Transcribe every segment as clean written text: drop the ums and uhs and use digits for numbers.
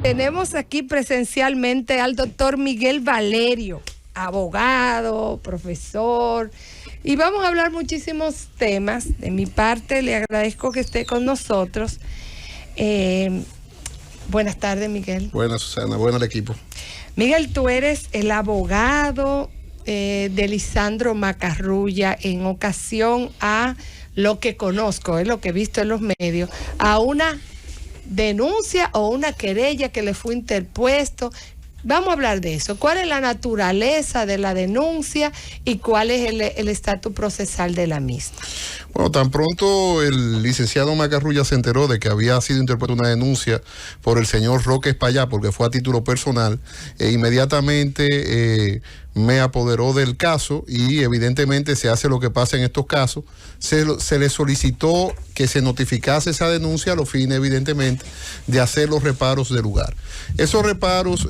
Tenemos aquí presencialmente al doctor Miguel Valerio, abogado, profesor, y vamos a hablar muchísimos temas. De mi parte, le agradezco que esté con nosotros. Buenas tardes, Miguel. Buenas, Susana. Bueno el equipo. Miguel, tú eres el abogado de Lisandro Macarrulla en ocasión a lo que conozco, es lo que he visto en los medios, a una denuncia o una querella que le fue interpuesto. Vamos a hablar de eso. ¿Cuál es la naturaleza de la denuncia y cuál es el estatus procesal de la misma? Bueno, tan pronto el licenciado Macarrulla se enteró de que había sido interpuesta una denuncia por el señor Roque Espaillá, porque fue a título personal, inmediatamente me apoderó del caso y evidentemente se hace lo que pasa en estos casos. Se le solicitó que se notificase esa denuncia a los fines, evidentemente, de hacer los reparos del lugar. Esos reparos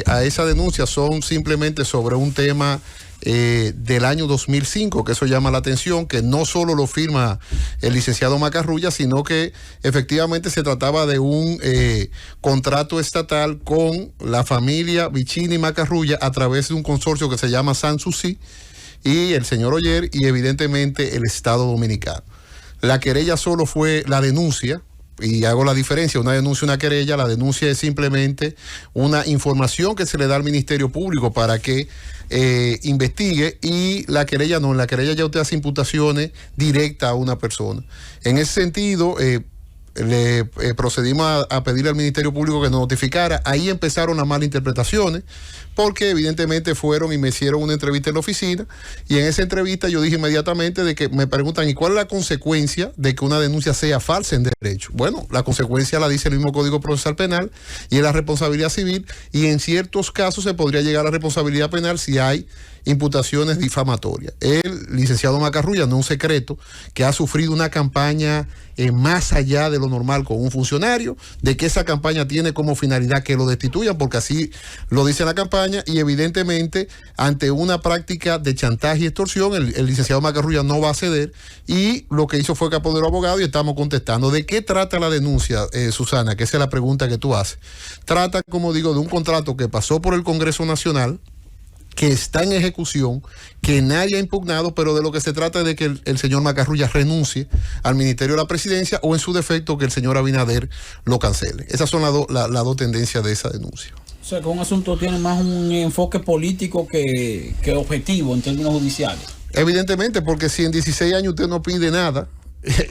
a esa denuncia son simplemente sobre un tema del año 2005, que eso llama la atención, que no solo lo firma el licenciado Macarrulla, sino que efectivamente se trataba de un contrato estatal con la familia Vicini Macarrulla a través de un consorcio que se llama Sanssouci y el señor Oyer y evidentemente el Estado Dominicano. La querella solo fue la denuncia. Y hago la diferencia, una denuncia y una querella. La denuncia es simplemente una información que se le da al Ministerio Público para que investigue, y la querella no. En la querella ya usted hace imputaciones directas a una persona. En ese sentido, le procedimos a pedirle al Ministerio Público que nos notificara. Ahí empezaron las malas interpretaciones, porque evidentemente fueron y me hicieron una entrevista en la oficina, y en esa entrevista yo dije inmediatamente de que me preguntan, ¿y cuál es la consecuencia de que una denuncia sea falsa en derecho? Bueno, la consecuencia la dice el mismo Código Procesal Penal, y es la responsabilidad civil, y en ciertos casos se podría llegar a la responsabilidad penal si hay imputaciones difamatorias. El licenciado Macarrulla, no es un secreto, que ha sufrido una campaña más allá de lo normal con un funcionario, de que esa campaña tiene como finalidad que lo destituyan, porque así lo dice la campaña, y evidentemente ante una práctica de chantaje y extorsión, el licenciado Macarrulla no va a ceder, y lo que hizo fue que apoderó abogado, y estamos contestando. ¿De qué trata la denuncia, Susana? Que esa es la pregunta que tú haces. Trata, como digo, de un contrato que pasó por el Congreso Nacional, que está en ejecución, que nadie ha impugnado, pero de lo que se trata es de que el señor Macarrulla renuncie al Ministerio de la Presidencia, o en su defecto que el señor Abinader lo cancele. Esas son las dos tendencias de esa denuncia. O sea, que un asunto tiene más un enfoque político que objetivo en términos judiciales. Evidentemente, porque si en 16 años usted no pide nada,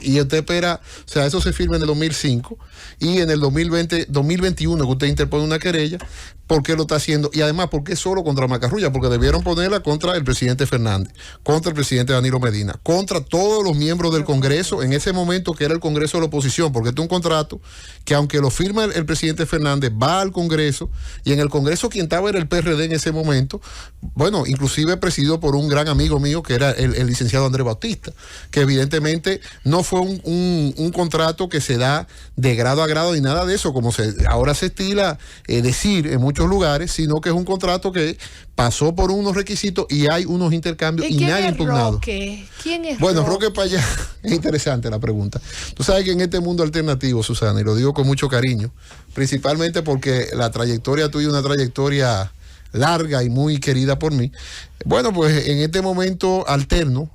y usted espera, o sea, eso se firma en el 2005, y en el 2021 que usted interpone una querella, ¿por qué lo está haciendo? Y además, ¿por qué solo contra Macarrulla? Porque debieron ponerla contra el presidente Fernández, contra el presidente Danilo Medina, contra todos los miembros del Congreso, en ese momento que era el Congreso de la oposición, porque este es un contrato que, aunque lo firma el presidente Fernández, va al Congreso, y en el Congreso quien estaba era el PRD en ese momento, bueno, inclusive presidido por un gran amigo mío que era el licenciado Andrés Bautista, que evidentemente no fue un contrato que se da de grado a grado ni nada de eso, como ahora se estila decir en muchos lugares, sino que es un contrato que pasó por unos requisitos y hay unos intercambios y nadie ha impugnado. ¿Quién es Bueno, Roque Espaillá, es interesante la pregunta. Tú sabes que en este mundo alternativo, Susana, y lo digo con mucho cariño, principalmente porque la trayectoria tuya es una trayectoria larga y muy querida por mí. Bueno, pues en este momento alterno,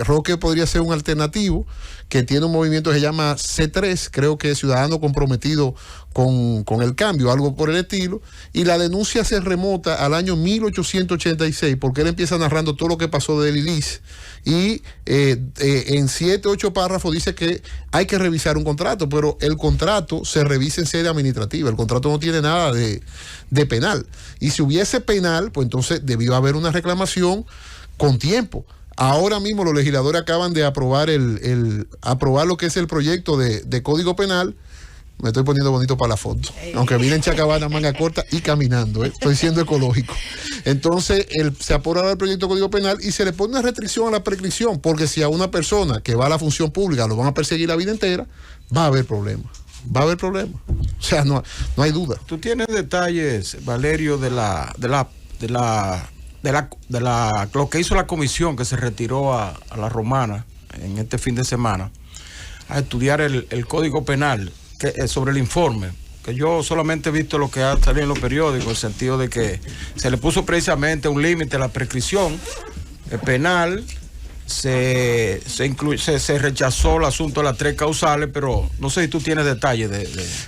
Roque podría ser un alternativo que tiene un movimiento que se llama C3, creo que es Ciudadano Comprometido con el Cambio, algo por el estilo, y la denuncia se remota al año 1886, porque él empieza narrando todo lo que pasó de Lilis, y en 7, 8 párrafos dice que hay que revisar un contrato, pero el contrato se revisa en sede administrativa, el contrato no tiene nada de penal, y si hubiese penal, pues entonces debió haber una reclamación con tiempo. Ahora mismo los legisladores acaban de aprobar aprobar lo que es el proyecto de Código Penal. Me estoy poniendo bonito para la foto, aunque vine en Chacabana, manga corta y caminando, estoy siendo ecológico. Entonces, se aprueba el proyecto de Código Penal y se le pone una restricción a la prescripción, porque si a una persona que va a la función pública lo van a perseguir la vida entera, va a haber problemas. Va a haber problemas. O sea, no hay duda. ¿Tú tienes detalles, Valerio, de lo que hizo la comisión que se retiró a la Romana en este fin de semana a estudiar el Código Penal sobre el informe que yo solamente he visto lo que ha salido en los periódicos, en el sentido de que se le puso precisamente un límite a la prescripción penal, se rechazó el asunto de las 3 causales, pero no sé si tú tienes detalles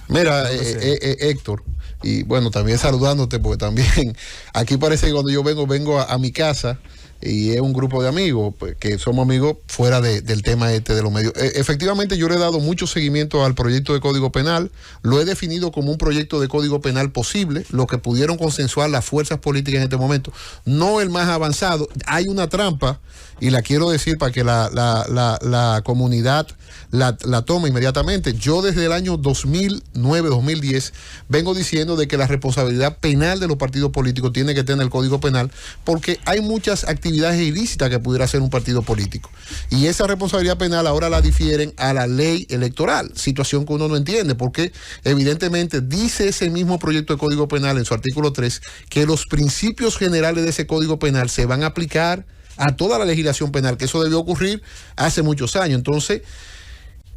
Mira, Héctor, y bueno, también saludándote, porque también aquí parece que cuando yo vengo a mi casa, y es un grupo de amigos, pues, que somos amigos fuera del tema de los medios. Efectivamente, yo le he dado mucho seguimiento al proyecto de Código Penal, lo he definido como un proyecto de Código Penal posible, lo que pudieron consensuar las fuerzas políticas en este momento, no el más avanzado. Hay una trampa, y la quiero decir para que la comunidad la tome inmediatamente. Yo desde el año 2009-2010 vengo diciendo de que la responsabilidad penal de los partidos políticos tiene que tener el Código Penal, porque hay muchas actividades ilícitas que pudiera hacer un partido político, y esa responsabilidad penal ahora la difieren a la ley electoral, situación que uno no entiende, porque evidentemente dice ese mismo proyecto de Código Penal en su artículo 3 que los principios generales de ese Código Penal se van a aplicar a toda la legislación penal, que eso debió ocurrir hace muchos años. Entonces,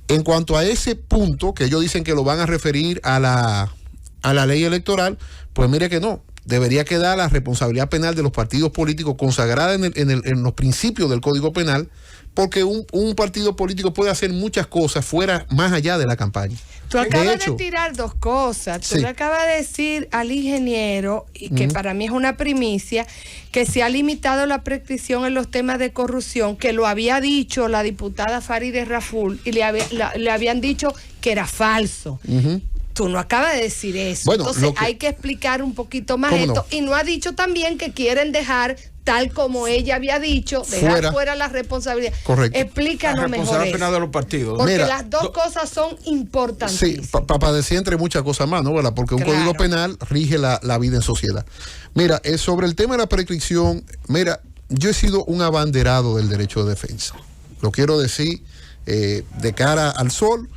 en cuanto a ese punto, que ellos dicen que lo van a referir a la ley electoral, pues mire que no. Debería quedar la responsabilidad penal de los partidos políticos consagrada en los principios del Código Penal, porque un partido político puede hacer muchas cosas más allá de la campaña. Tú acabas de tirar 2 cosas. Tú le acabas de decir al ingeniero, y que para mí es una primicia, que se ha limitado la prescripción en los temas de corrupción, que lo había dicho la diputada Farideh Raful, y le habían dicho que era falso. Tú no acabas de decir eso. Bueno, entonces hay que explicar un poquito más esto. No? Y no ha dicho también que quieren dejar, tal como ella había dicho, dejar fuera la responsabilidad. Correcto. Explícanos mejor. La responsabilidad penal de los partidos. Porque las 2 cosas son importantísimas. Sí, para decir entre muchas cosas más, ¿no? ¿Verdad? Porque un Código Penal rige la vida en sociedad. Mira, sobre el tema de la prescripción, mira, yo he sido un abanderado del derecho de defensa. Lo quiero decir de cara al sol.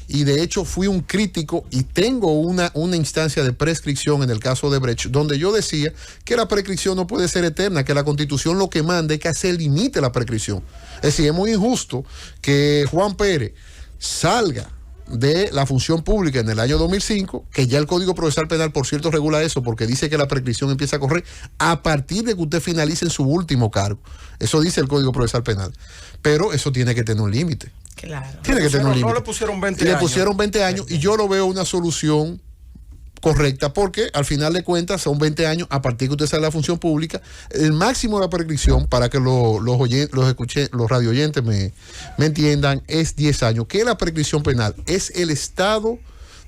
Y de hecho fui un crítico, y tengo una instancia de prescripción en el caso de Brecht, donde yo decía que la prescripción no puede ser eterna, que la Constitución lo que manda es que se limite la prescripción. Es decir, es muy injusto que Juan Pérez salga de la función pública en el año 2005, que ya el Código Procesal Penal, por cierto, regula eso, porque dice que la prescripción empieza a correr a partir de que usted finalice en su último cargo. Eso dice el Código Procesal Penal. Pero eso tiene que tener un límite. Claro. Tiene que tener un límite. No le pusieron 20 años. Le pusieron 20 años, y yo lo veo una solución correcta, porque al final de cuentas son 20 años a partir que usted sale de la función pública. El máximo de la prescripción, para que los radio oyentes me entiendan, es 10 años. ¿Qué es la prescripción penal? Es el estado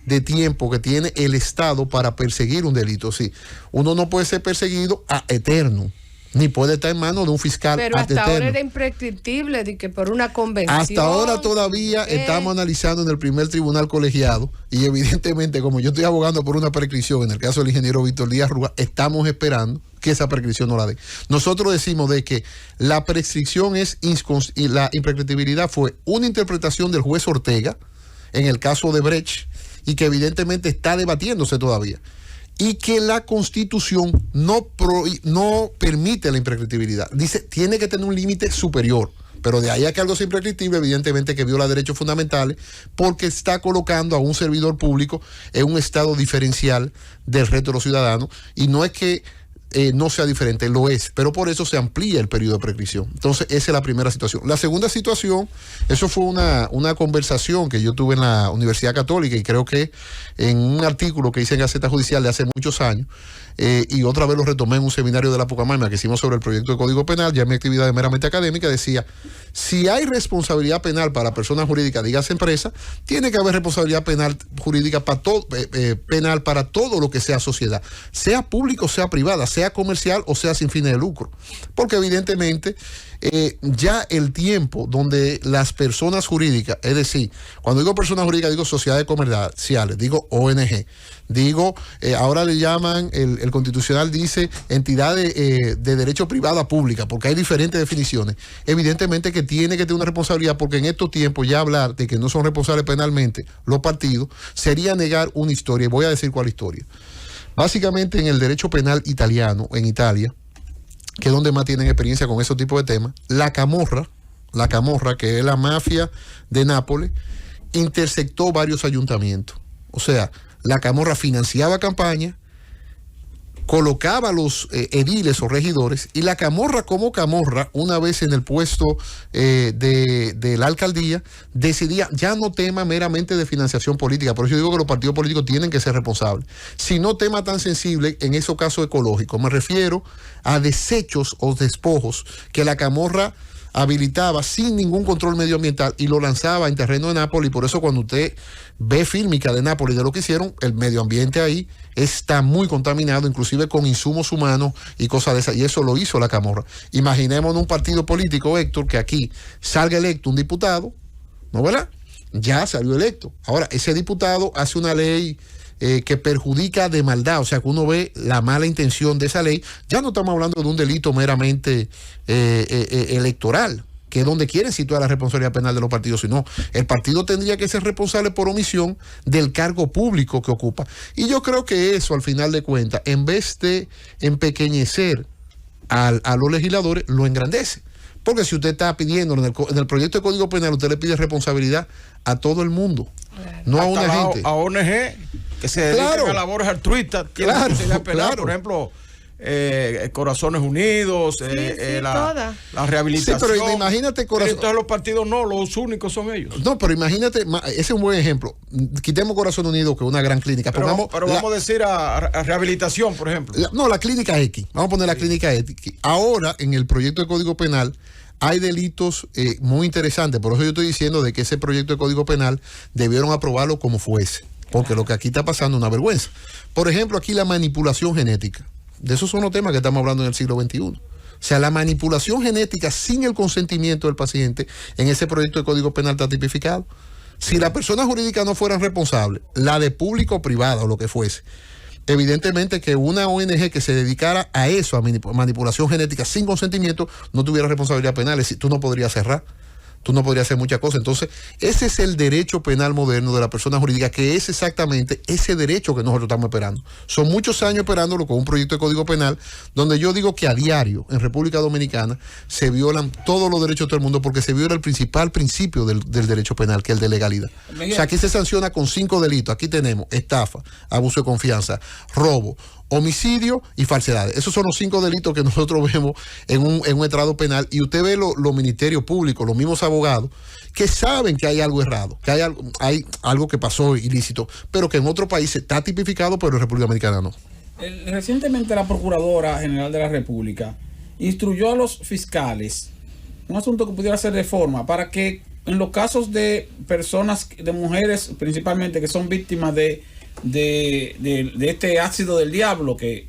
de tiempo que tiene el Estado para perseguir un delito. Sí, uno no puede ser perseguido a eterno, ni puede estar en manos de un fiscal. Pero hasta ahora era imprescriptible, de que por una convención. Hasta ahora todavía estamos analizando en el primer tribunal colegiado, y evidentemente, como yo estoy abogando por una prescripción en el caso del ingeniero Víctor Díaz Rúa, estamos esperando que esa prescripción no la dé. Nosotros decimos de que la prescripción y la imprescriptibilidad fue una interpretación del juez Ortega en el caso de Brecht, y que evidentemente está debatiéndose todavía, y que la Constitución no permite la imprescriptibilidad. Dice, tiene que tener un límite superior, pero de ahí a que algo sea imprescriptible, evidentemente que viola derechos fundamentales, porque está colocando a un servidor público en un estado diferencial del resto de los ciudadanos, y no es que no sea diferente, lo es, pero por eso se amplía el periodo de prescripción. Entonces, esa es la primera situación. La segunda situación, eso fue una conversación que yo tuve en la Universidad Católica, y creo que en un artículo que hice en Gaceta Judicial de hace muchos años, y otra vez lo retomé en un seminario de la Pucamaima que hicimos sobre el proyecto de Código Penal, ya mi actividad es meramente académica, decía, si hay responsabilidad penal para personas jurídicas, dígase empresa, tiene que haber responsabilidad penal jurídica para penal para todo lo que sea sociedad, sea público, sea privada, sea comercial o sea sin fines de lucro. Porque evidentemente ya el tiempo donde las personas jurídicas, es decir, cuando digo personas jurídicas digo sociedades comerciales, digo ONG, digo, ahora le llaman, el Constitucional dice entidades de derecho privada pública, porque hay diferentes definiciones. Evidentemente que tiene que tener una responsabilidad, porque en estos tiempos ya hablar de que no son responsables penalmente los partidos sería negar una historia, y voy a decir cuál historia. Básicamente en el derecho penal italiano, en Italia, que es donde más tienen experiencia con ese tipo de temas, la Camorra, que es la mafia de Nápoles, interceptó varios ayuntamientos. O sea, la camorra financiaba campaña, colocaba a los ediles o regidores, y la camorra como camorra, una vez en el puesto de la alcaldía, decidía, ya no tema meramente de financiación política. Por eso yo digo que los partidos políticos tienen que ser responsables, sino tema tan sensible en esos casos ecológicos. Me refiero a desechos o despojos que la camorra habilitaba sin ningún control medioambiental y lo lanzaba en terreno de Nápoles. Y por eso cuando usted ve fílmica de Nápoles, de lo que hicieron, el medio ambiente ahí está muy contaminado, inclusive con insumos humanos y cosas de esas, y eso lo hizo la camorra. Imaginémonos un partido político, Héctor, que aquí salga electo un diputado, ¿no, verdad? Ya salió electo. Ahora, ese diputado hace una ley que perjudica de maldad, o sea que uno ve la mala intención de esa ley. Ya no estamos hablando de un delito meramente electoral, que es donde quieren situar la responsabilidad penal de los partidos, sino el partido tendría que ser responsable por omisión del cargo público que ocupa. Y yo creo que eso, al final de cuentas, en vez de empequeñecer a los legisladores, lo engrandece. Porque si usted está pidiendo en el proyecto de Código Penal, usted le pide responsabilidad a todo el mundo, no a una gente. A ONG que se dedican a labores altruistas, claro, penal, por ejemplo, Corazones Unidos, la rehabilitación. Sí, pero imagínate Entonces los partidos no, los únicos son ellos. No, pero imagínate, ese es un buen ejemplo. Quitemos Corazones Unidos, que es una gran clínica. Pero vamos a decir a rehabilitación, por ejemplo. La clínica X. Vamos a poner la clínica X. Ahora, en el proyecto de Código Penal, hay delitos muy interesantes. Por eso yo estoy diciendo de que ese proyecto de Código Penal debieron aprobarlo como fuese. Porque lo que aquí está pasando es una vergüenza. Por ejemplo, aquí la manipulación genética. De esos son los temas que estamos hablando en el siglo XXI. O sea, la manipulación genética sin el consentimiento del paciente en ese proyecto de Código Penal está tipificado. Si la persona jurídica no fuera responsable, la de público o privada o lo que fuese, evidentemente que una ONG que se dedicara a eso, a manipulación genética sin consentimiento, no tuviera responsabilidad penal. Es decir, tú no podrías cerrar, tú no podrías hacer muchas cosas. Entonces, ese es el derecho penal moderno de la persona jurídica, que es exactamente ese derecho que nosotros estamos esperando. Son muchos años esperándolo con un proyecto de Código Penal, donde yo digo que a diario en República Dominicana se violan todos los derechos de todo el mundo, porque se viola el principal principio del derecho penal, que es el de legalidad. O sea, aquí se sanciona con 5 delitos. Aquí tenemos estafa, abuso de confianza, robo, homicidio y falsedades. Esos son los 5 delitos que nosotros vemos en un estrado penal, y usted ve los ministerios públicos, los mismos abogados, que saben que hay algo errado, que hay algo que pasó ilícito, pero que en otro país está tipificado, pero en República Dominicana no. Recientemente la Procuradora General de la República instruyó a los fiscales un asunto que pudiera ser reforma para que en los casos de personas, de mujeres principalmente, que son víctimas de este ácido del diablo que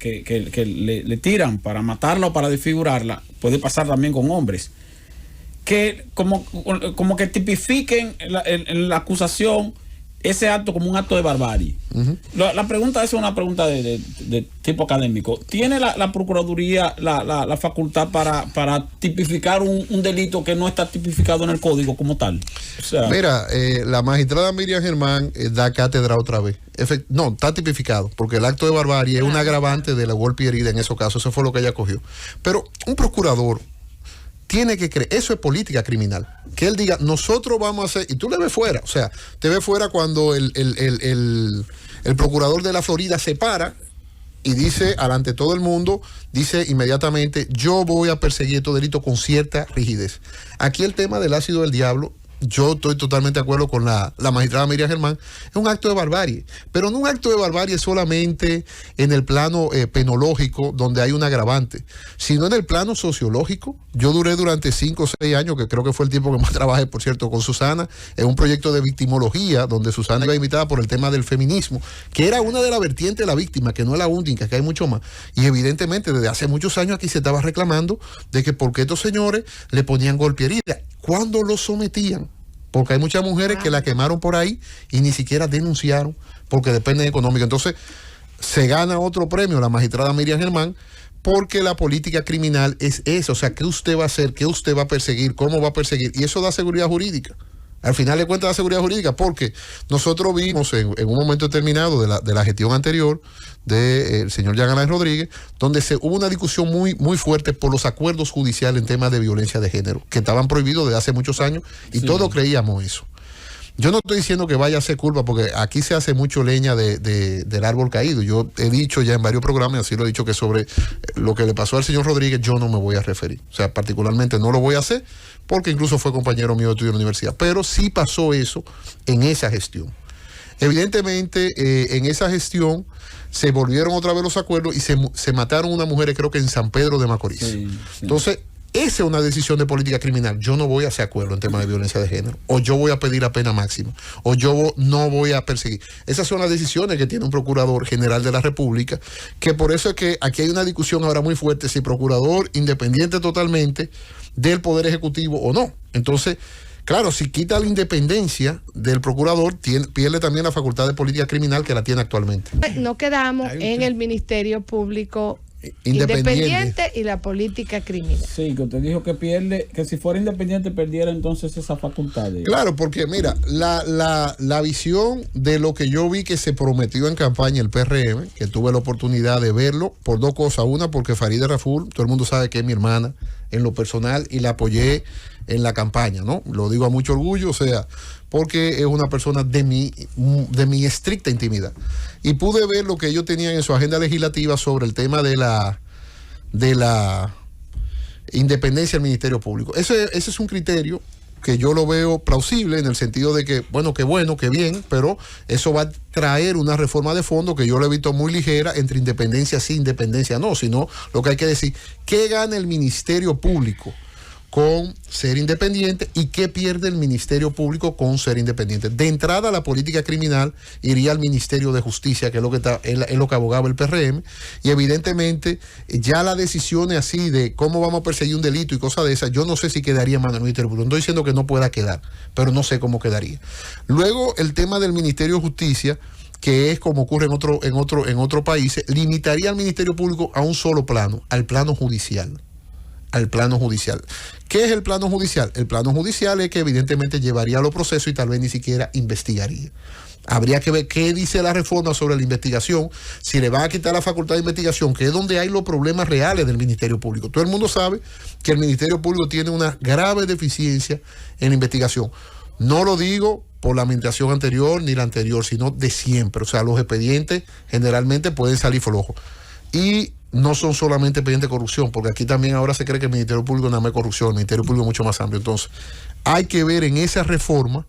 le tiran para matarla o para desfigurarla, puede pasar también con hombres, que como que tipifiquen en la acusación ese acto como un acto de barbarie. La pregunta es una pregunta de tipo académico. ¿Tiene la Procuraduría la facultad para tipificar un delito que no está tipificado en el código como tal? O sea, mira, la magistrada Miriam Germán da cátedra otra vez. No, está tipificado, porque el acto de barbarie es un agravante de la golpe y herida en esos casos. Eso fue lo que ella cogió. Pero un procurador tiene que creer, eso es política criminal, que él diga, nosotros vamos a hacer, y tú le ves fuera, o sea, te ves fuera cuando el procurador de la Florida se para y dice, ante todo el mundo, dice inmediatamente, yo voy a perseguir estos delitos con cierta rigidez. Aquí el tema del ácido del diablo, yo estoy totalmente de acuerdo con la magistrada Miriam Germán, es un acto de barbarie, pero no un acto de barbarie solamente en el plano penológico, donde hay un agravante, sino en el plano sociológico. Yo duré durante 5 o 6 años, que creo que fue el tiempo que más trabajé, por cierto, con Susana, en un proyecto de victimología, donde Susana iba invitada por el tema del feminismo, que era una de las vertientes de la víctima, que no es la única, que hay mucho más. Y evidentemente desde hace muchos años aquí se estaba reclamando de que por qué estos señores le ponían golpe herida, cuando los sometían. Porque hay muchas mujeres que la quemaron por ahí y ni siquiera denunciaron, porque dependen económico. Entonces, se gana otro premio la magistrada Miriam Germán, porque la política criminal es eso. O sea, ¿qué usted va a hacer? ¿Qué usted va a perseguir? ¿Cómo va a perseguir? Y eso da seguridad jurídica. Al final le cuenta la seguridad jurídica, porque nosotros vimos en un momento determinado de la gestión anterior del señor Jean Alain Rodríguez, donde hubo una discusión muy, muy fuerte por los acuerdos judiciales en temas de violencia de género, que estaban prohibidos desde hace muchos años, y sí, todos creíamos eso. Yo no estoy diciendo que vaya a ser culpa, porque aquí se hace mucho leña del árbol caído. Yo he dicho ya en varios programas, así lo he dicho, que sobre lo que le pasó al señor Rodríguez yo no me voy a referir. O sea, particularmente no lo voy a hacer, porque incluso fue compañero mío de estudio en la universidad. Pero sí pasó eso en esa gestión. Evidentemente, en esa gestión se volvieron otra vez los acuerdos y se mataron unas mujeres, creo que en San Pedro de Macorís. Sí. Entonces, esa es una decisión de política criminal. Yo no voy a hacer acuerdo en temas de violencia de género, o yo voy a pedir la pena máxima, o yo no voy a perseguir. Esas son las decisiones que tiene un procurador general de la República, que por eso es que aquí hay una discusión ahora muy fuerte, si procurador independiente totalmente del Poder Ejecutivo o no. Entonces, claro, si quita la independencia del procurador, pierde también la facultad de política criminal que la tiene actualmente. No quedamos en el Ministerio Público independiente y la política criminal. Sí, que usted dijo que pierde, que si fuera independiente perdiera entonces esa facultad. Claro, porque mira, la visión de lo que yo vi que se prometió en campaña el PRM, que tuve la oportunidad de verlo por dos cosas. Una, porque Farideh Raful, todo el mundo sabe que es mi hermana en lo personal y la apoyé en la campaña, ¿no? Lo digo a mucho orgullo, o sea, porque es una persona de mi estricta intimidad. Y pude ver lo que ellos tenían en su agenda legislativa sobre el tema de la independencia del Ministerio Público. Ese es un criterio que yo lo veo plausible en el sentido de que, bueno, que bien, pero eso va a traer una reforma de fondo que yo lo he visto muy ligera entre independencia sí, independencia no, sino lo que hay que decir, ¿qué gana el Ministerio Público con ser independiente y qué pierde el Ministerio Público con ser independiente? De entrada, la política criminal iría al Ministerio de Justicia, que es lo que abogaba el PRM, y evidentemente ya las decisiones así de cómo vamos a perseguir un delito y cosas de esas, yo no sé si quedaría en manos del Ministerio Público. No estoy diciendo que no pueda quedar, pero no sé cómo quedaría. Luego, el tema del Ministerio de Justicia, que es como ocurre en otros países, limitaría al Ministerio Público a un solo plano, al plano judicial. ¿Qué es el plano judicial? El plano judicial es que evidentemente llevaría a los procesos y tal vez ni siquiera investigaría. Habría que ver qué dice la reforma sobre la investigación, si le van a quitar la facultad de investigación, que es donde hay los problemas reales del Ministerio Público. Todo el mundo sabe que el Ministerio Público tiene una grave deficiencia en la investigación. No lo digo por la administración anterior ni la anterior, sino de siempre. O sea, los expedientes generalmente pueden salir flojos. Y no son solamente expedientes de corrupción, porque aquí también ahora se cree que el Ministerio Público nada más es corrupción, el Ministerio Público es mucho más amplio. Entonces, hay que ver en esa reforma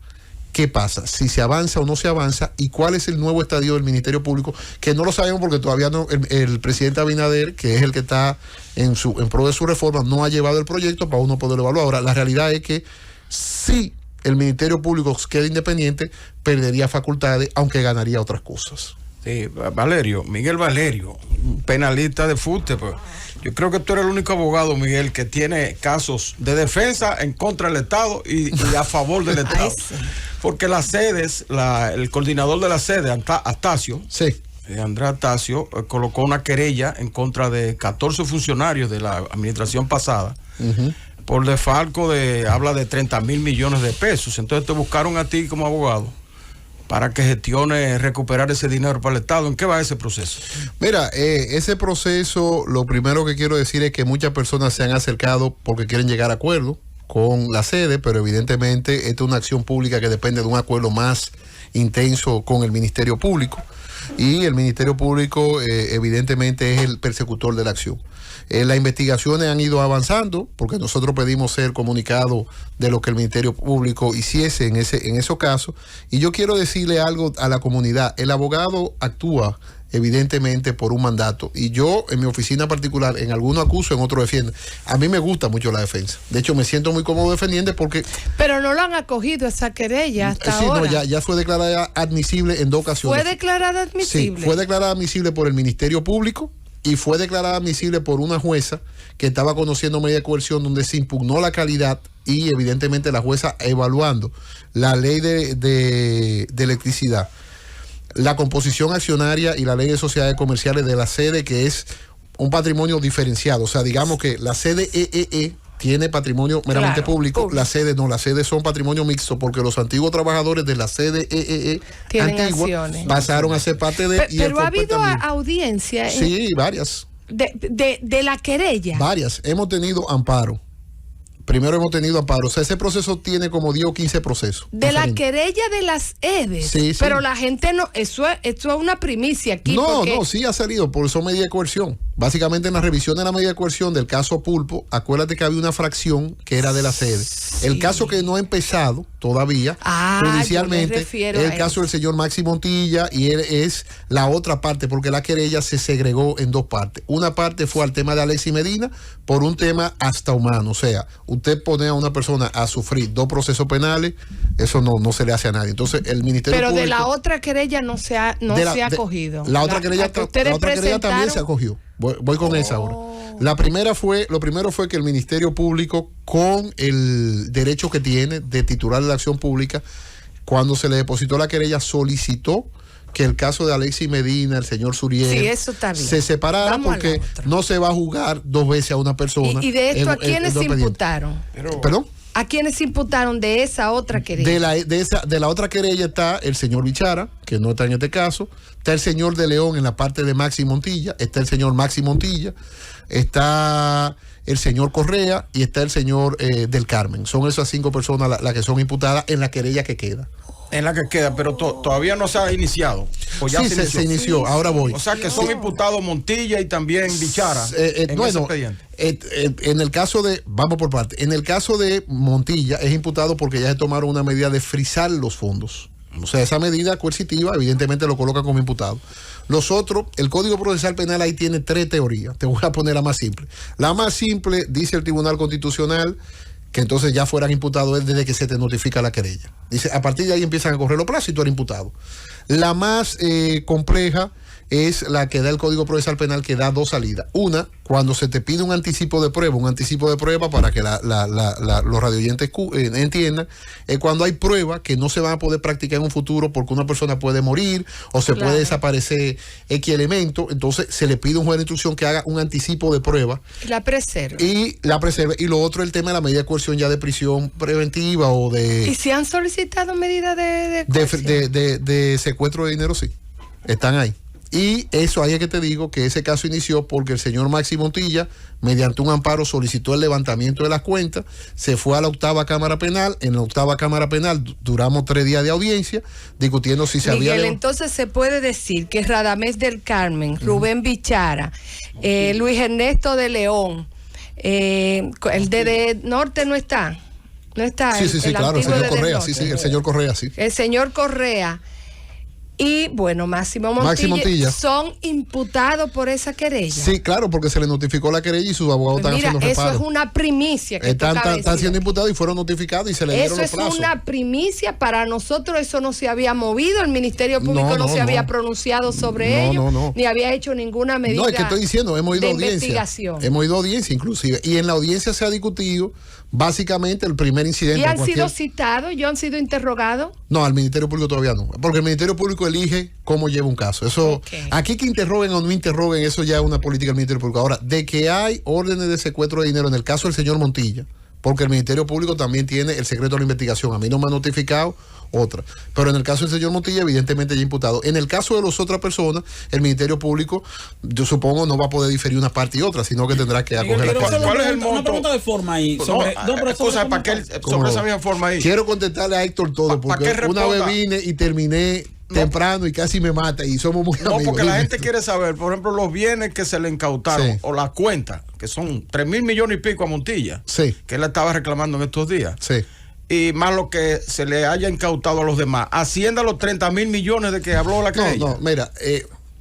qué pasa, si se avanza o no se avanza, y cuál es el nuevo estadio del Ministerio Público, que no lo sabemos porque todavía no, el presidente Abinader, que es el que está en pro de su reforma, no ha llevado el proyecto para uno poderlo evaluar. Ahora, la realidad es que si el Ministerio Público queda independiente, perdería facultades, aunque ganaría otras cosas. Sí, Miguel Valerio, penalista de fútbol. Pues. Yo creo que tú eres el único abogado, Miguel, que tiene casos de defensa en contra del Estado y a favor del Estado. Sí. Porque las sedes, el coordinador de la sede, Astacio, sí. Andrés Astacio, colocó una querella en contra de 14 funcionarios de la administración pasada. Por desfalco habla de 30,000 millones de pesos. Entonces te buscaron a ti como abogado para que gestione recuperar ese dinero para el Estado. ¿En qué va ese proceso? Mira, ese proceso, lo primero que quiero decir es que muchas personas se han acercado porque quieren llegar a acuerdo con la sede, pero evidentemente esta es una acción pública que depende de un acuerdo más intenso con el Ministerio Público, y el Ministerio Público evidentemente es el persecutor de la acción. Las investigaciones han ido avanzando porque nosotros pedimos ser comunicados de lo que el Ministerio Público hiciese en esos casos, y yo quiero decirle algo a la comunidad. El abogado actúa evidentemente por un mandato, y yo en mi oficina particular en algunos acuso, en otros defiendo. A mí me gusta mucho la defensa, de hecho me siento muy cómodo defendiendo porque... Pero no lo han acogido esa querella hasta sí, ahora. No, ya fue declarada admisible en 2 ocasiones. ¿Fue declarada admisible? Sí, fue declarada admisible por el Ministerio Público y fue declarada admisible por una jueza que estaba conociendo medida de coerción, donde se impugnó la calidad, y evidentemente la jueza evaluando la ley de electricidad, la composición accionaria y la ley de sociedades comerciales de la sede, que es un patrimonio diferenciado. O sea, digamos que la sede tiene patrimonio meramente público, la sede no, las sedes son patrimonio mixto, porque los antiguos trabajadores de la sede antigua pasaron a ser parte de... Pero ha habido audiencia. Sí, varias. De la querella. Varias. Hemos tenido amparo, primero hemos tenido amparo. O sea, ese proceso tiene como 10 o 15 procesos. De la querella de las EDES. Sí, sí. Pero la gente no, eso es una primicia aquí. No, sí ha salido, por eso medida de coerción. Básicamente en la revisión de la medida de coerción del caso Pulpo, acuérdate que había una fracción que era de la sede. Sí. El caso que no ha empezado todavía judicialmente es el caso del señor Maxi Montilla, y él es la otra parte, porque la querella se segregó en dos partes. Una parte fue al tema de Alexis Medina por un tema hasta humano, o sea, usted pone a una persona a sufrir 2 procesos penales, eso no se le hace a nadie. Entonces el Ministerio Pero Público, de la otra querella no se ha acogido. La otra querella también se acogió. Voy con esa ahora. Lo primero fue que el Ministerio Público, con el derecho que tiene de titular de la acción pública, cuando se le depositó la querella, solicitó que el caso de Alexis Medina, el señor Suriel, sí, eso está bien, se separara, porque no se va a juzgar 2 veces a una persona. ¿Y de esto a quiénes se imputaron? ¿Perdón? ¿A quiénes se imputaron de esa otra querella? De la otra querella está el señor Bichara, que no está en este caso, está el señor de León en la parte de Maxi Montilla, está el señor Maxi Montilla, está el señor Correa y está el señor del Carmen. Son esas 5 personas las que son imputadas en la querella que queda. En la que queda, pero todavía no se ha iniciado. Pues ya se inició, ahora voy. O sea que son imputados Montilla y también Bichara. Bueno, en el caso de, vamos por parte, en el caso de Montilla es imputado porque ya se tomaron una medida de frisar los fondos. O sea, esa medida coercitiva evidentemente lo coloca como imputado. Los otros, el Código Procesal Penal ahí tiene 3 teorías. Te voy a poner la más simple. La más simple, dice el Tribunal Constitucional, que entonces ya fueran imputados desde que se te notifica la querella. Dice, a partir de ahí empiezan a correr los plazos y tú eres imputado. La más compleja es la que da el Código Procesal Penal, que da 2 salidas. Una, cuando se te pide un anticipo de prueba para que los radioyentes entiendan, es cuando hay pruebas que no se van a poder practicar en un futuro porque una persona puede morir o se puede desaparecer X elemento, entonces se le pide a un juez de instrucción que haga un anticipo de prueba. La preserva. Y lo otro, el tema de la medida de coerción ya de prisión preventiva o de... ¿Y si han solicitado medidas de secuestro de dinero? Sí, están ahí. Y eso ahí es que te digo que ese caso inició porque el señor Maxi Montilla, mediante un amparo, solicitó el levantamiento de las cuentas, se fue a la 8ª Cámara Penal. En la 8ª Cámara Penal duramos 3 días de audiencia discutiendo si se había... Entonces se puede decir que Radamés del Carmen, Rubén Bichara, Luis Ernesto de León, el de Norte no está. No está. Sí, claro, el señor Correa, el señor Correa, sí. El señor Correa. Y bueno, Máximo Montilla son imputados por esa querella. Sí, claro, porque se le notificó la querella y sus abogados están haciendo reparos. Eso es una primicia que están siendo imputados y fueron notificados y se le dieron los plazos. Eso es una primicia para nosotros, eso no se había movido, el Ministerio Público no se había pronunciado sobre ello, ni había hecho ninguna medida. No, es que estoy diciendo, hemos ido a audiencia. Hemos ido a audiencia inclusive, y en la audiencia se ha discutido básicamente el primer incidente. ¿Y han sido citados? ¿Y han sido interrogados? No, al Ministerio Público todavía no, porque el Ministerio Público elige cómo lleva un caso. Eso, aquí que interroguen o no interroguen, eso ya es una política del Ministerio Público. Ahora, de que hay órdenes de secuestro de dinero en el caso del señor Montilla, porque el Ministerio Público también tiene el secreto de la investigación. A mí no me ha notificado otra. Pero en el caso del señor Montilla, evidentemente ya imputado. En el caso de las otras personas, el Ministerio Público, yo supongo, no va a poder diferir una parte y otra, sino que tendrá que acoger la parte. ¿Cuál es el monto? Una pregunta de forma ahí. Sobre esa misma forma ahí. Quiero contestarle a Héctor todo, porque una vez vine y terminé temprano y casi me mata y somos muy amigos. No, porque la gente quiere saber, por ejemplo, los bienes que se le incautaron o las cuentas, que son 3.000 millones y pico a Montilla, que él estaba reclamando en estos días. Sí. Y más lo que se le haya incautado a los demás. Hacienda los 30.000 millones de que habló la querella. No, mira,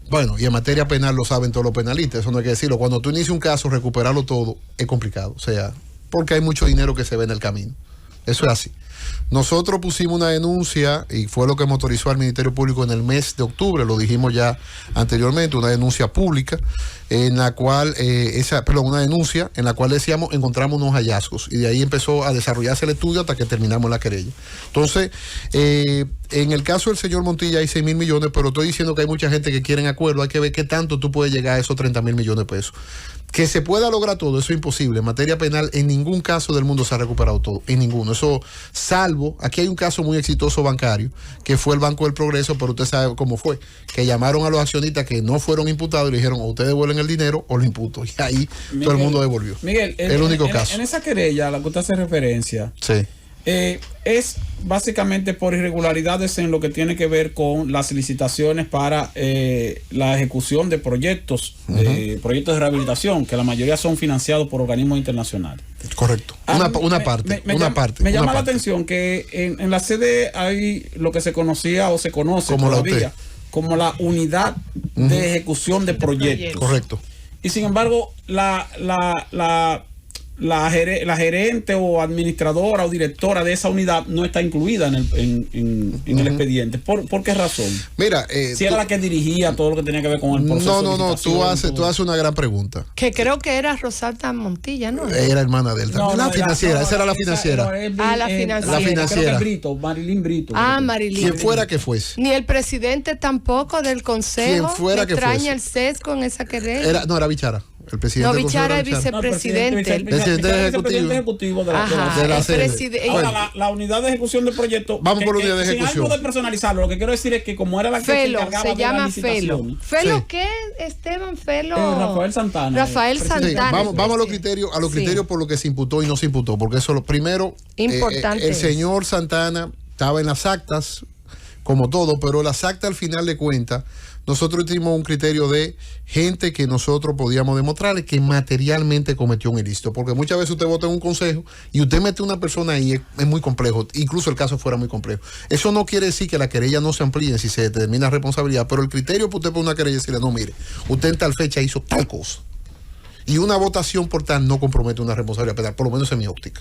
bueno, y en materia penal lo saben todos los penalistas, eso no hay que decirlo. Cuando tú inicias un caso, recuperarlo todo es complicado. O sea, porque hay mucho dinero que se ve en el camino. Eso es así. Nosotros pusimos una denuncia y fue lo que motorizó al Ministerio Público en el mes de octubre, lo dijimos ya anteriormente, una denuncia pública en la cual, una denuncia en la cual decíamos encontramos unos hallazgos y de ahí empezó a desarrollarse el estudio hasta que terminamos la querella. Entonces, en el caso del señor Montilla hay 6.000 millones, pero estoy diciendo que hay mucha gente que quiere en acuerdo. Hay que ver qué tanto tú puedes llegar a esos 30.000 millones de pesos. Que se pueda lograr todo, eso es imposible. En materia penal, en ningún caso del mundo se ha recuperado todo. En ninguno. Eso, salvo, aquí hay un caso muy exitoso bancario, que fue el Banco del Progreso, pero usted sabe cómo fue. Que llamaron a los accionistas que no fueron imputados y le dijeron, o ustedes devuelven el dinero o lo imputo. Y ahí Miguel, todo el mundo devolvió. Miguel, el único caso. En esa querella a la que usted hace referencia, sí. Es básicamente por irregularidades en lo que tiene que ver con las licitaciones para la ejecución de proyectos, proyectos de rehabilitación, que la mayoría son financiados por organismos internacionales. Correcto. Una parte. Me llama la atención que en la sede hay lo que se conocía o se conoce como todavía como la unidad de ejecución de proyectos. Correcto. Y sin embargo, la gerente o administradora o directora de esa unidad no está incluida en el expediente. ¿Por qué razón? Mira, si era la que dirigía todo lo que tenía que ver con el proceso. No, tú haces una gran pregunta. Que creo que era Rosalta Montilla, ¿no? Era hermana de él. La financiera, esa era la financiera. La financiera. La financiera. Marilyn Brito. Marilyn. Quien fuera que fuese. Ni el presidente tampoco del consejo. Quien fuera que fuese. Extraña el sesgo en esa querella. Era Bichara. El presidente Bichara es vicepresidente. El presidente ejecutivo de la sede. Ahora, la unidad de ejecución de proyectos. Vamos por la unidad de ejecución. Sin algo de personalizarlo, lo que quiero decir es que como era la que se encargaba se llama de la licitación. ¿Felo qué? Esteban Felo. Rafael Santana. Rafael Santana. Vamos a los criterios, por lo que se imputó y no se imputó, porque eso lo primero. Importante. El señor Santana estaba en las actas, como todo, pero las actas al final de cuentas, nosotros tuvimos un criterio de gente que nosotros podíamos demostrarle que materialmente cometió un ilícito, porque muchas veces usted vota en un consejo y usted mete a una persona ahí, es muy complejo, incluso el caso fuera muy complejo. Eso no quiere decir que la querella no se amplíe si se determina responsabilidad, pero el criterio para usted por una querella es decirle, no, mire, usted en tal fecha hizo tal cosa. Y una votación por tal no compromete una responsabilidad penal, por lo menos en mi óptica.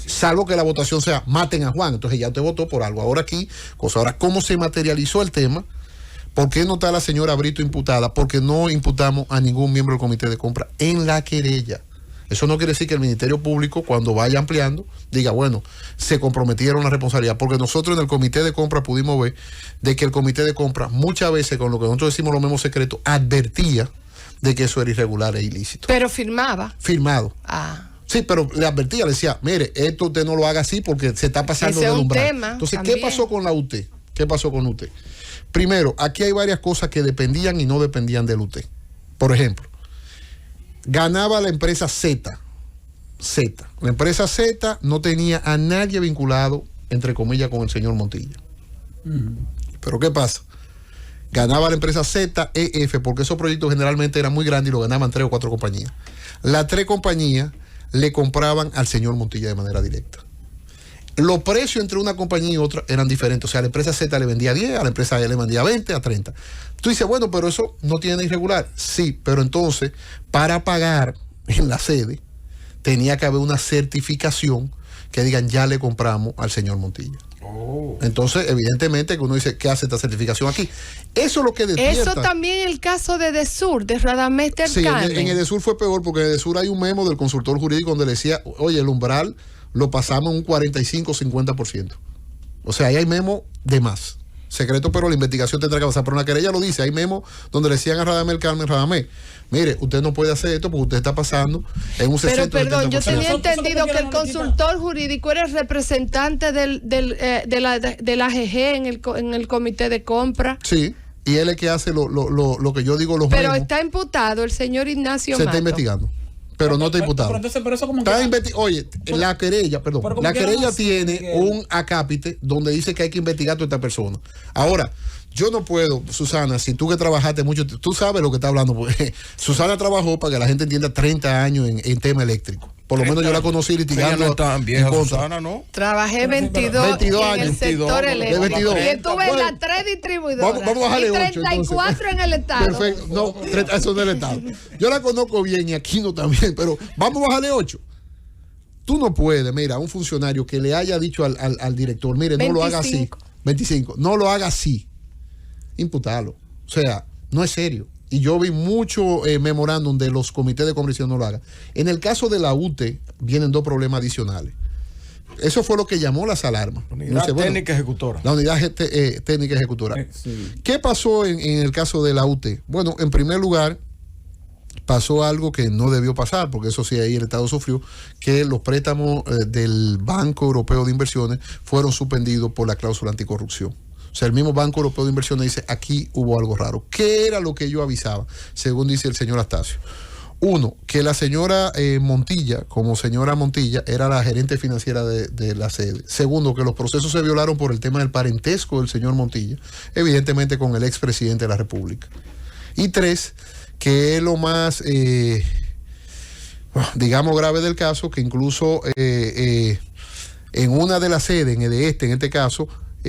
Salvo que la votación sea maten a Juan, entonces ya usted votó por algo. Ahora ¿cómo se materializó el tema? ¿Por qué no está la señora Brito imputada? Porque no imputamos a ningún miembro del comité de compra en la querella. Eso no quiere decir que el Ministerio Público, cuando vaya ampliando, diga, bueno, se comprometieron la responsabilidad. Porque nosotros en el comité de compra pudimos ver de que el comité de compra muchas veces, con lo que nosotros decimos los mismos secretos, advertía de que eso era irregular e ilícito. Pero firmaba. Firmado. Sí, pero le advertía, le decía, mire, esto usted no lo haga así porque se está pasando del umbral. Entonces, también. ¿Qué pasó con la UT? ¿Qué pasó con UT? Primero, aquí hay varias cosas que dependían y no dependían del UT. Por ejemplo, ganaba la empresa Z. La empresa Z no tenía a nadie vinculado, entre comillas, con el señor Montilla. Pero ¿qué pasa? Ganaba la empresa ZEF, porque esos proyectos generalmente eran muy grandes y lo ganaban 3 o 4 compañías. Las 3 compañías le compraban al señor Montilla de manera directa. Los precios entre una compañía y otra eran diferentes. O sea, a la empresa Z le vendía 10, a la empresa E le vendía 20, a 30. Tú dices, bueno, pero eso no tiene de irregular. Sí, pero entonces, para pagar en la sede, tenía que haber una certificación que digan, ya le compramos al señor Montilla. Entonces, evidentemente, que uno dice, ¿qué hace esta certificación aquí? Eso es lo que despierta. Eso también el caso de Edesur, de Radamés del Carmen. Sí, en Edesur fue peor, porque en Edesur hay un memo del consultor jurídico donde le decía, oye, el umbral lo pasamos en un 45-50%. O sea, ahí hay memo de más. Secreto, pero la investigación tendrá que pasar. Pero una querella lo dice, hay memo donde le decían a Radamés Carmen, Radamés, mire, usted no puede hacer esto porque usted está pasando en un 60%. Pero perdón, yo tenía entendido que el consultor jurídico era el representante de la AGG en el comité de compra. Sí, y él es que hace lo que yo digo, los Pero memos. Está imputado el señor Ignacio Se Mato. está investigando. Pero no está imputado. Pero eso como Oye, la querella tiene un acápite donde dice que hay que investigar a toda esta persona. Ahora, yo no puedo, Susana, si tú que trabajaste mucho, tú sabes lo que está hablando, porque Susana trabajó, para que la gente entienda, 30 años en tema eléctrico. Por lo menos yo la conocí litigando. No tan vieja, Susana, ¿no? Trabajé 22 años, en el sector eléctrico. Y estuve en las 3 distribuidoras. Vamos a bajarle 8. 34 en el Estado. Perfecto. No, eso del Estado. Yo la conozco bien y aquí no también, pero vamos a bajarle 8. Tú no puedes, mira, un funcionario que le haya dicho al director, mire, 25. No lo haga así. 25. No lo haga así. Imputarlo. O sea, no es serio. Y yo vi mucho memorándum de los comités de conversión no lo hagan. En el caso de la UTE, vienen 2 problemas adicionales. Eso fue lo que llamó las alarmas. Unidad técnica ejecutora. La unidad técnica ejecutora. Sí. ¿Qué pasó en el caso de la UT? Bueno, en primer lugar, pasó algo que no debió pasar, porque eso sí, ahí el Estado sufrió, que los préstamos del Banco Europeo de Inversiones fueron suspendidos por la cláusula anticorrupción. O sea, el mismo Banco Europeo de Inversiones dice, aquí hubo algo raro. ¿Qué era lo que yo avisaba? Según dice el señor Astacio. Uno, que la señora Montilla, como señora Montilla, era la gerente financiera de la sede. Segundo, que los procesos se violaron por el tema del parentesco del señor Montilla, evidentemente con el expresidente de la República. Y tres, que es lo más, digamos, grave del caso, que incluso en una de las sedes, en este caso,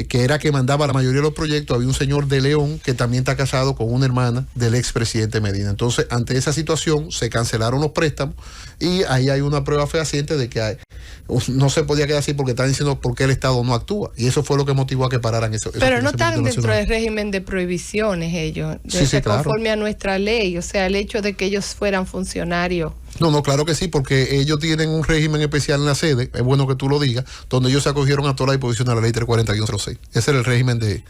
que era que mandaba la mayoría de los proyectos, había un señor de León que también está casado con una hermana del expresidente Medina. Entonces, ante esa situación, se cancelaron los préstamos y ahí hay una prueba fehaciente de que no se podía quedar así porque están diciendo por qué el Estado no actúa. Y eso fue lo que motivó a que pararan eso. Pero no están dentro del régimen de prohibiciones ellos, sí, claro. Conforme a nuestra ley, o sea, el hecho de que ellos fueran funcionarios. No, claro que sí, porque ellos tienen un régimen especial en la sede, es bueno que tú lo digas, donde ellos se acogieron a toda la disposición de la ley 34106. Ese era el régimen de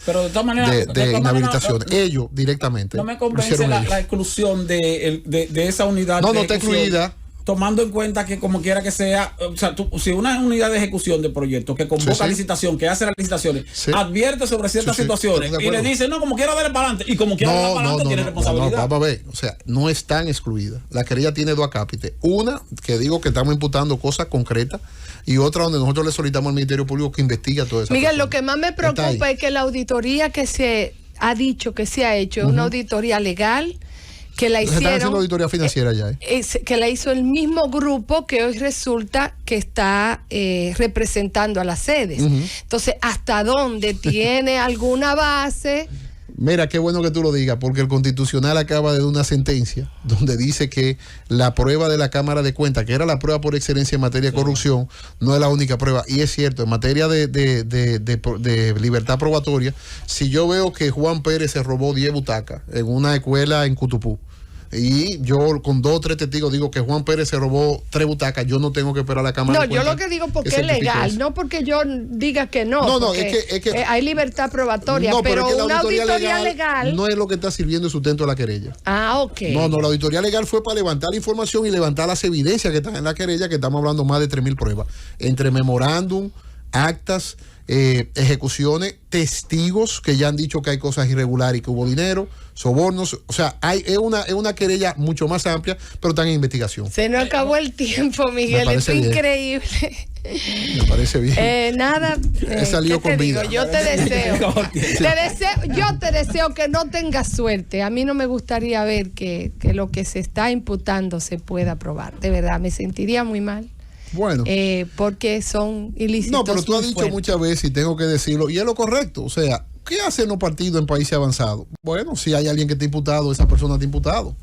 inhabilitación. Ellos directamente. No me convence la exclusión de esa unidad. No está excluida. Tomando en cuenta que como quiera que sea, o sea, si una unidad de ejecución de proyectos que convoca licitación, que hace las licitaciones, advierte sobre ciertas situaciones y le dice, no, como quiera darle para adelante, y como quiera darle para adelante, tiene responsabilidad. No, vamos a ver, o sea, no están excluidas. La querella tiene dos acápites. Una, que digo que estamos imputando cosas concretas, y otra donde nosotros le solicitamos al Ministerio Público que investigue todo eso. Miguel, lo que más me preocupa es que la auditoría que se ha dicho que se ha hecho es una auditoría legal, que la hicieron, están haciendo auditoría financiera ya. Que la hizo el mismo grupo que hoy resulta que está representando a las sedes. Entonces, ¿hasta dónde tiene alguna base? Mira, qué bueno que tú lo digas, porque el Constitucional acaba de dar una sentencia donde dice que la prueba de la Cámara de Cuentas, que era la prueba por excelencia en materia de corrupción, no es la única prueba. Y es cierto, en materia de libertad probatoria, si yo veo que Juan Pérez se robó 10 butacas en una escuela en Cutupú, y yo con 2 o 3 testigos digo que Juan Pérez se robó 3 butacas, yo no tengo que esperar a la Cámara de Cuentas. No, yo lo que digo porque es legal, no porque yo diga que no. No, es que hay libertad probatoria, pero es que una auditoría legal no es lo que está sirviendo de sustento a la querella. Ah, ok. No, la auditoría legal fue para levantar la información y levantar las evidencias que están en la querella, que estamos hablando más de 3.000 pruebas, entre memorándum, actas, ejecuciones, testigos que ya han dicho que hay cosas irregulares y que hubo dinero, sobornos, o sea, es una querella mucho más amplia, pero están en investigación. Se nos acabó el tiempo, Miguel, es increíble. Me parece bien. Nada, he salido con vida. Yo te deseo que no tengas suerte. A mí no me gustaría ver que lo que se está imputando se pueda probar. De verdad, me sentiría muy mal. Bueno, porque son ilícitos. No, pero tú has dicho muchas veces, y tengo que decirlo, y es lo correcto. O sea, ¿qué hacen los partidos en países avanzados? Bueno, si hay alguien que está imputado, esa persona está imputado.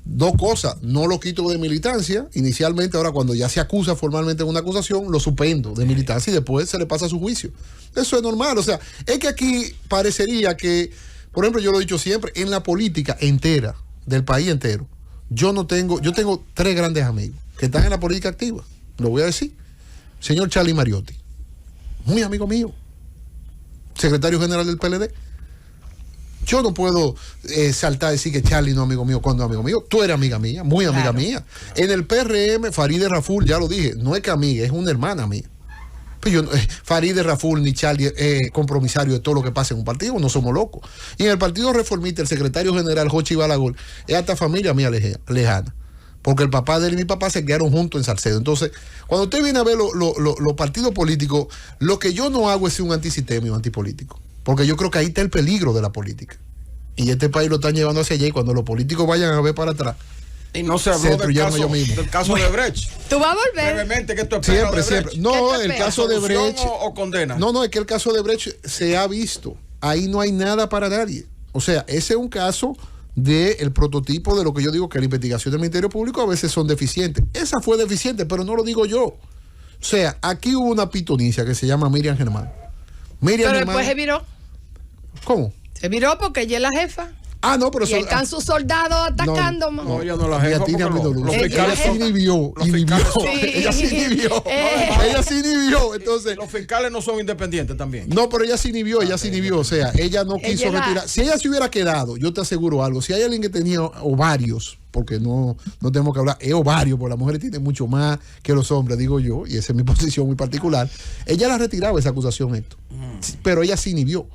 Dos cosas, no lo quito de militancia inicialmente, ahora cuando ya se acusa formalmente en una acusación, lo suspendo de militancia y después se le pasa a su juicio. Eso es normal. O sea, es que aquí parecería que, por ejemplo, yo lo he dicho siempre, en la política entera, del país entero, yo tengo 3 grandes amigos que están en la política activa. Lo voy a decir. Señor Charlie Mariotti, muy amigo mío, secretario general del PLD. Yo no puedo saltar a decir que Charlie no es amigo mío cuando es amigo mío. Tú eres amiga mía, muy amiga mía. En el PRM, Farideh Raful, ya lo dije, no es que amiga, es una hermana mía. Pero Farideh Raful ni Charlie compromisario de todo lo que pasa en un partido, no somos locos. Y en el Partido Reformista, el secretario general Jochi Balagol es hasta familia mía lejana. Porque el papá de él y mi papá se quedaron juntos en Salcedo. Entonces, cuando usted viene a ver los partidos políticos, lo que yo no hago es ser un antisistema y un antipolítico. Porque yo creo que ahí está el peligro de la política. Y este país lo están llevando hacia allá, y cuando los políticos vayan a ver para atrás, y no se habló del caso de Brecht. ¿Tú vas a volver? Brevemente, ¿qué tú esperas siempre. No, el caso de Brecht. ¿O condena? No, es que el caso de Brecht se ha visto. Ahí no hay nada para nadie. O sea, ese es un caso del prototipo de lo que yo digo que la investigación del Ministerio Público a veces son deficientes. Esa fue deficiente, pero no lo digo yo. O sea, aquí hubo una pitonicia que se llama Miriam Germán. Pero después se viró. ¿Cómo? Se viró porque ella es la jefa. Ah, no, pero Y ahí están sus soldados atacando. No, ella no la ella jefa tiene porque habido luz. los Ella fiscales sí son- inhibió. los fiscales son- Ella sí inhibió. Ella sí inhibió. Entonces, los fiscales no son independientes también. no, pero ella se inhibió, ella se inhibió. O sea, ella no quiso Ella retirar. Si ella se hubiera quedado, yo te aseguro algo. Si hay alguien que tenía ovarios, porque no tenemos que hablar, es ovario, porque las mujeres tienen mucho más que los hombres, digo yo, y esa es mi posición muy particular. Ella la retiraba esa acusación, Héctor. Sí, pero ella se inhibió.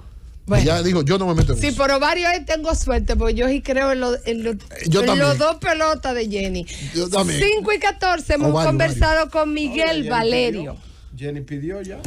Bueno. Ella dijo, yo no me meto en Sí, eso. por varios tengo suerte, porque yo sí creo en, Yo en también. los dos pelotas de Jenny. Yo también. 5 y 14 hemos Ovario, conversado con Oye, Miguel Jenny Valerio. Jenny pidió ya.